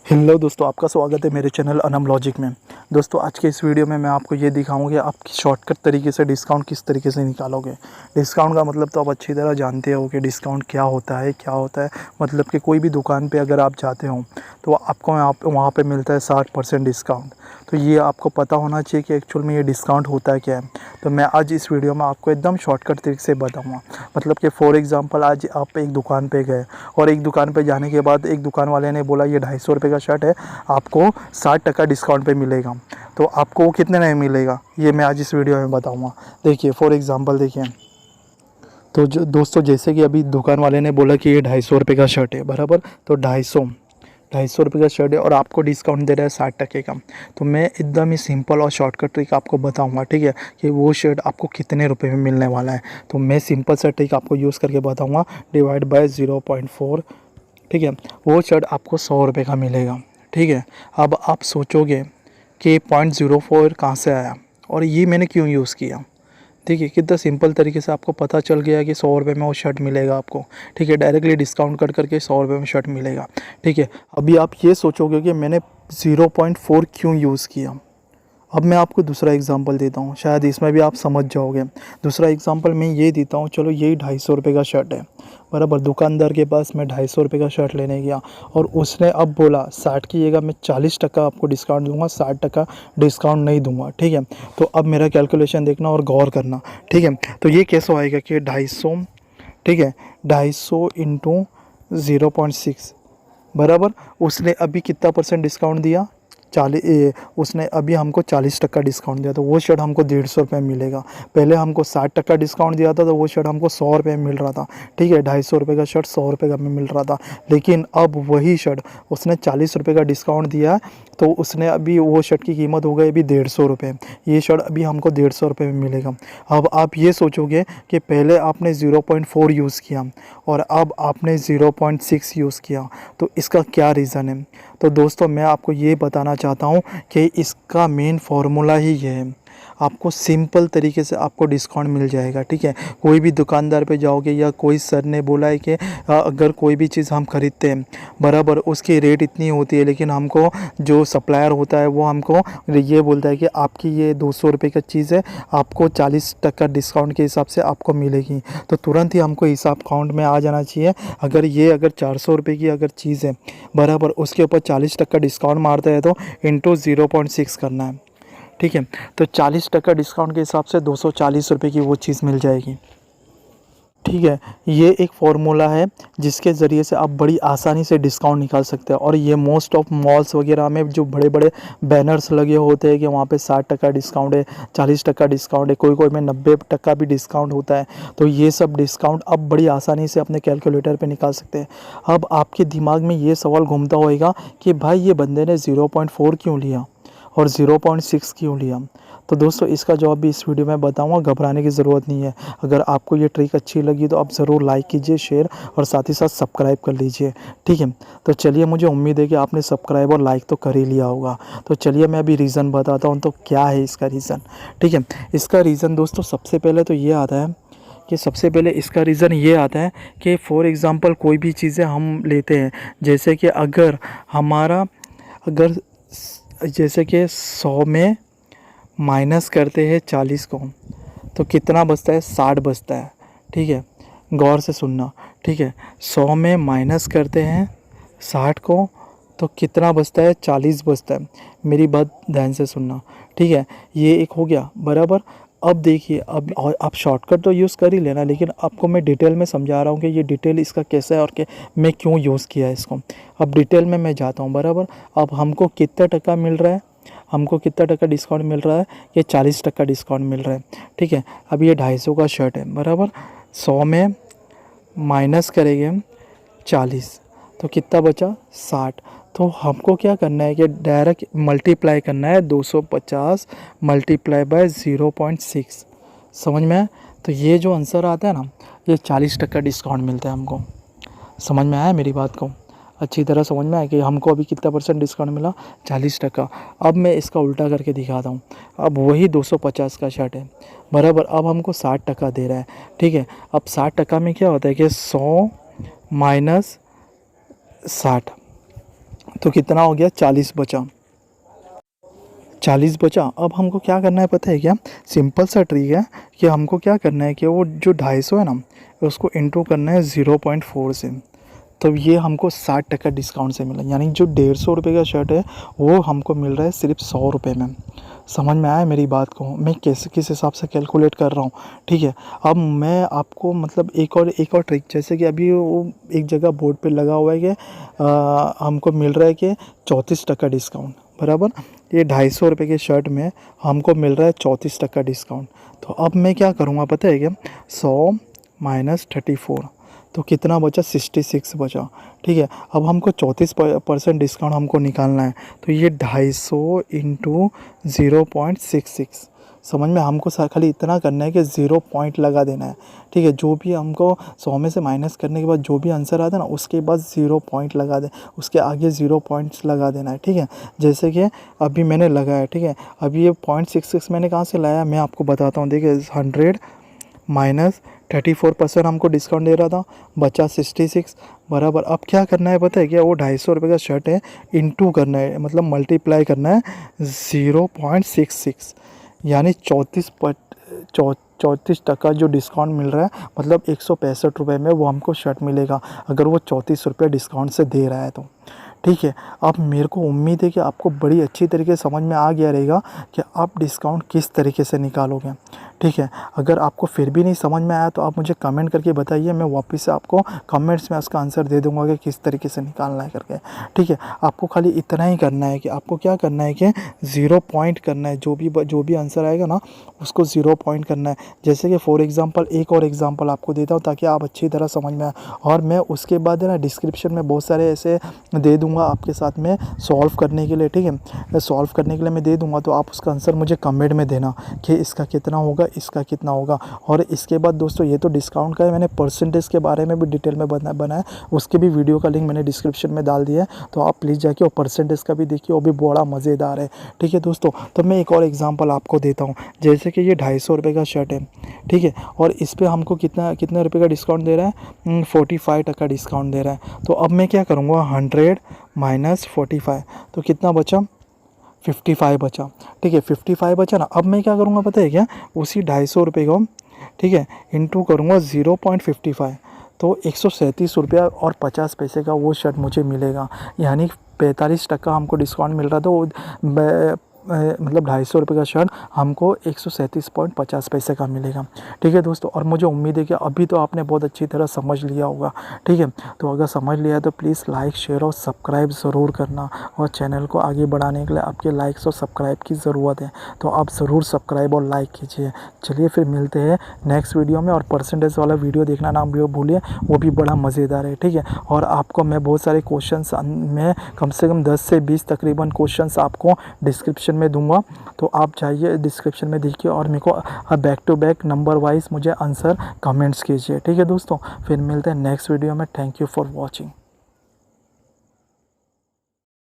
Hello दोस्तों, आपका स्वागत है मेरे चैनल अनम लॉजिक में। दोस्तों, आज के इस वीडियो में मैं आपको ये दिखाऊंगा कि आप शॉर्टकट तरीके से डिस्काउंट किस तरीके से निकालोगे। डिस्काउंट का मतलब तो आप अच्छी तरह जानते हो कि डिस्काउंट क्या होता है। मतलब कि कोई भी दुकान पे अगर आप जाते हो तो आपको वहाँ पे मिलता है 60% डिस्काउंट। तो ये आपको पता होना चाहिए कि एक्चुअल में ये डिस्काउंट होता क्या है। तो मैं आज इस वीडियो में आपको एकदम शॉर्टकट तरीके से बताऊँगा। मतलब कि फॉर एग्ज़ाम्पल, आज आप एक दुकान पे गए और एक दुकान पे जाने के बाद एक दुकान वाले ने बोला ये 250 रुपये का शर्ट है, आपको 60% डिस्काउंट पे मिलेगा। तो आपको वो कितने में मिलेगा ये मैं आज इस वीडियो में बताऊंगा। देखिए, फॉर एग्ज़ाम्पल देखिए, तो जो दोस्तों, जैसे कि अभी दुकान वाले ने बोला कि ये 250 रुपये का शर्ट है, बराबर। तो 250 रुपये का शर्ट है और आपको डिस्काउंट दे रहा है 60% का। तो मैं एकदम ही सिंपल और शॉर्टकट ट्रिक आपको बताऊंगा, ठीक है, कि वो शर्ट आपको कितने रुपए में मिलने वाला है। तो मैं सिंपल सा ट्रिक आपको यूज़ करके बताऊंगा, डिवाइड बाय 0.4, ठीक है। वो शर्ट आपको 100 रुपये का मिलेगा, ठीक है। अब आप सोचोगे कि 0.04 कहाँ से आया और ये मैंने क्यों यूज़ किया। ठीक है, कितना सिंपल तरीके से आपको पता चल गया कि 100 रुपये में वो शर्ट मिलेगा आपको, ठीक है। डायरेक्टली डिस्काउंट कर करके 100 रुपये में शर्ट मिलेगा, ठीक है। अभी आप ये सोचोगे कि मैंने 0.4 क्यों यूज़ किया। अब मैं आपको दूसरा एग्जांपल देता हूँ, शायद इसमें भी आप समझ जाओगे। दूसरा एग्जांपल मैं ये देता हूँ, चलो यही 250 रुपये का शर्ट है, बराबर। दुकानदार के पास मैं 250 रुपये का शर्ट लेने गया और उसने अब बोला 60 की जगह मैं 40% आपको डिस्काउंट दूंगा, 60% डिस्काउंट नहीं दूंगा, ठीक है। तो अब मेरा कैलकुलेशन देखना और गौर करना, ठीक है। तो ये कैसे आएगा कि 250, ठीक है, 250 इंटू 0.6, बराबर। उसने अभी कितना परसेंट डिस्काउंट दिया, 40। उसने अभी हमको 40% डिस्काउंट दिया, तो वो शर्ट हमको 150 रुपये में मिलेगा। पहले हमको 60% डिस्काउंट दिया था तो वो शर्ट हमको 100 रुपये में मिल रहा था, ठीक है। 250 रुपये का शर्ट 100 रुपये का में मिल रहा था। लेकिन अब वही शर्ट उसने 40 रुपये का डिस्काउंट दिया, तो उसने अभी वो शर्ट की कीमत हो गई अभी 150 रुपये। ये शर्ट अभी हमको 150 रुपये में मिलेगा। अब आप ये सोचोगे कि पहले आपने 0.4 यूज़ किया और अब आपने 0.6 यूज़ किया, तो इसका क्या रीज़न है। तो दोस्तों, मैं आपको ये बताना चाहता हूँ कि इसका मेन फार्मूला ही ये है। आपको सिंपल तरीके से आपको डिस्काउंट मिल जाएगा, ठीक है। कोई भी दुकानदार पे जाओगे या कोई सर ने बोला है कि अगर कोई भी चीज़ हम खरीदते हैं, बराबर, उसकी रेट इतनी होती है, लेकिन हमको जो सप्लायर होता है वो हमको ये बोलता है कि आपकी ये 200 रुपये का चीज़ है, आपको 40% डिस्काउंट के हिसाब से आपको मिलेगी। तो तुरंत ही हमको हिसाब काउंट में आ जाना चाहिए। अगर 400 रुपये की अगर चीज़ है, बराबर, उसके ऊपर 40% डिस्काउंट मारता है तो इंटू 0.6 करना है, ठीक है। तो 40% डिस्काउंट के हिसाब से 240 रुपये की वो चीज़ मिल जाएगी, ठीक है। ये एक फार्मूला है जिसके ज़रिए से आप बड़ी आसानी से डिस्काउंट निकाल सकते हैं। और ये मोस्ट ऑफ मॉल्स वगैरह में जो बड़े बड़े बैनर्स लगे होते हैं कि वहाँ पे 60% डिस्काउंट है, 40% डिस्काउंट है, कोई कोई में 90% भी डिस्काउंट होता है। तो ये सब डिस्काउंट आप बड़ी आसानी से अपने कैलकुलेटर पे निकाल सकते हैं। अब आपके दिमाग में ये सवाल घूमता होएगा कि भाई ये बंदे ने 0.4 क्यों लिया और 0.6 क्यों लिया। तो दोस्तों, इसका जवाब भी इस वीडियो में बताऊंगा, घबराने की ज़रूरत नहीं है। अगर आपको ये ट्रिक अच्छी लगी तो आप ज़रूर लाइक कीजिए, शेयर और साथ ही साथ सब्सक्राइब कर लीजिए, ठीक है। तो चलिए, मुझे उम्मीद है कि आपने सब्सक्राइब और लाइक तो कर ही लिया होगा। तो चलिए मैं अभी रीज़न बताता हूँ, तो क्या है इसका रीज़न, ठीक है। इसका रीज़न दोस्तों सबसे पहले तो ये आता है कि सबसे पहले इसका रीज़न ये आता है कि फॉर एग्ज़ाम्पल कोई भी चीज़ें हम लेते हैं, जैसे कि अगर जैसे कि 100 में माइनस करते हैं 40 को तो कितना बचता है, 60 बचता है, ठीक है। गौर से सुनना, ठीक है। 100 में माइनस करते हैं 60 को तो कितना बचता है, 40 बचता है। मेरी बात ध्यान से सुनना, ठीक है। ये एक हो गया, बराबर। अब देखिए, अब और आप शॉर्टकट तो यूज़ कर ही लेना, लेकिन आपको मैं डिटेल में समझा रहा हूँ कि ये डिटेल इसका कैसा है और कि मैं क्यों यूज़ किया है इसको। अब डिटेल में मैं जाता हूँ, बराबर। अब हमको कितना टका मिल रहा है, हमको कितना टका डिस्काउंट मिल रहा है, ये 40% डिस्काउंट मिल रहा है, ठीक है। अब ये 250 का शर्ट है, बराबर। 100 में माइनस करेंगे 40 तो कितना बचा, 60। तो हमको क्या करना है कि डायरेक्ट मल्टीप्लाई करना है, 250 मल्टीप्लाई बाय 0.6, समझ में आया। तो ये जो आंसर आता है ना, ये 40% डिस्काउंट मिलता है हमको। समझ में आया मेरी बात को, अच्छी तरह समझ में आया कि हमको अभी कितना परसेंट डिस्काउंट मिला, 40%। अब मैं इसका उल्टा करके दिखाता हूँ। अब वही 250 का शर्ट है, बराबर। अब हमको 60% दे रहा है, ठीक है। अब 60% में क्या होता है कि 100 माइनस 60, तो कितना हो गया, 40 बचा, 40 बचा। अब हमको क्या करना है पता है क्या, सिंपल सा ट्रिक है कि हमको क्या करना है कि वो जो 250 है ना उसको इंटू करना है 0.4 से। तो ये हमको 60% डिस्काउंट से मिला, यानी जो 150 रुपये का शर्ट है वो हमको मिल रहा है सिर्फ 100 रुपये में। समझ में आया मेरी बात को, मैं कैसे किस हिसाब से कैलकुलेट कर रहा हूँ। ठीक है, अब मैं आपको मतलब एक और ट्रिक, जैसे कि अभी वो एक जगह बोर्ड पे लगा हुआ है कि हमको मिल रहा है कि 34% डिस्काउंट, बराबर। ये 250 रुपये के शर्ट में हमको मिल रहा है 34% डिस्काउंट। तो अब मैं क्या करूँगा पता है क्या, 100 माइनस 34, तो कितना बचा, 66 बचा। ठीक है, अब हमको 34% डिस्काउंट हमको निकालना है, तो ये 250 इंटू 0.66, समझ में, हमको खाली इतना करना है कि 0 पॉइंट लगा देना है। ठीक है, जो भी हमको 100 में से माइनस करने के बाद जो भी आंसर आता है ना उसके बाद 0 पॉइंट लगा दे, उसके आगे 0 पॉइंट्स लगा देना है। ठीक है, जैसे कि अभी मैंने लगाया। ठीक है, अभी ये 0.66 मैंने कहाँ से लाया मैं आपको बताता हूँ। देखिए 100 माइनस 34% हमको डिस्काउंट दे रहा था, बचा 66, बराबर। अब क्या करना है पता है क्या, वो 250 रुपये का शर्ट है, इंटू करना है, मतलब मल्टीप्लाई करना है 0.66, यानी 34% जो डिस्काउंट मिल रहा है, मतलब 165 रुपये में वो हमको शर्ट मिलेगा, अगर वो 34 रुपये डिस्काउंट से दे रहा है तो। ठीक है, अब मेरे को उम्मीद है कि आपको बड़ी अच्छी तरीके से समझ में आ गया रहेगा कि आप डिस्काउंट किस तरीके से निकालोगे। ठीक है, अगर आपको फिर भी नहीं समझ में आया तो आप मुझे कमेंट करके बताइए, मैं वापस से आपको कमेंट्स में उसका आंसर दे दूंगा कि किस तरीके से निकालना है करके। ठीक है, आपको खाली इतना ही करना है कि आपको क्या करना है कि 0 पॉइंट करना है, जो भी आंसर आएगा ना उसको 0 पॉइंट करना है। जैसे कि फॉर एग्जांपल एक और एग्जांपल आपको देता हूँ ताकि आप अच्छी तरह समझ में आए, और मैं उसके बाद है ना डिस्क्रिप्शन में बहुत सारे ऐसे दे दूँगा आपके साथ में सॉल्व करने के लिए। ठीक है, सॉल्व करने के लिए मैं दे दूँगा, तो आप उसका आंसर मुझे कमेंट में देना कि इसका कितना होगा, इसका कितना होगा। और इसके बाद दोस्तों ये तो डिस्काउंट का है, मैंने परसेंटेज के बारे में भी डिटेल में बनाया, उसके भी वीडियो का लिंक मैंने डिस्क्रिप्शन में डाल दिया है, तो आप प्लीज़ जाके वो परसेंटेज का भी देखिए, वो भी बड़ा मज़ेदार है। ठीक है दोस्तों, तो मैं एक और एग्जांपल आपको देता हूँ। जैसे कि ये 250 रुपये का शर्ट है, ठीक है, और इस पर हमको कितने रुपये का डिस्काउंट दे रहा है, 45% डिस्काउंट दे रहा है। तो अब मैं क्या करूँगा, 100 माइनस 45, तो कितना बचा, 55 बचा। ठीक है, 55 बचा ना। अब मैं क्या करूँगा पता है क्या, उसी 250 रुपये को, ठीक है, इंटू करूँगा 0.55, तो 137 रुपया और 50 पैसे का वो शर्ट मुझे मिलेगा, यानी 45% हमको डिस्काउंट मिल रहा था। वो मतलब 250 रुपये का शर्ट हमको 137.50 पैसे का मिलेगा। ठीक है दोस्तों, और मुझे उम्मीद है कि अभी तो आपने बहुत अच्छी तरह समझ लिया होगा। ठीक है, तो अगर समझ लिया तो प्लीज़ लाइक, शेयर और सब्सक्राइब ज़रूर करना, और चैनल को आगे बढ़ाने के लिए आपके लाइक्स और सब्सक्राइब की ज़रूरत है, तो आप ज़रूर सब्सक्राइब और लाइक कीजिए। चलिए फिर मिलते हैं नेक्स्ट वीडियो में, और परसेंटेज वाला वीडियो देखना ना भूलिए, वो भी बड़ा मज़ेदार है। ठीक है, और आपको मैं बहुत सारे क्वेश्चंस में कम से कम 10 से 20 तकरीबन क्वेश्चंस आपको डिस्क्रिप्शन में दूंगा, तो आप जाइए डिस्क्रिप्शन में देखिए, और मेरे को back to back number wise मुझे आंसर कमेंट्स कीजिए। ठीक है दोस्तों, फिर मिलते हैं नेक्स्ट वीडियो में। Thank you for watching.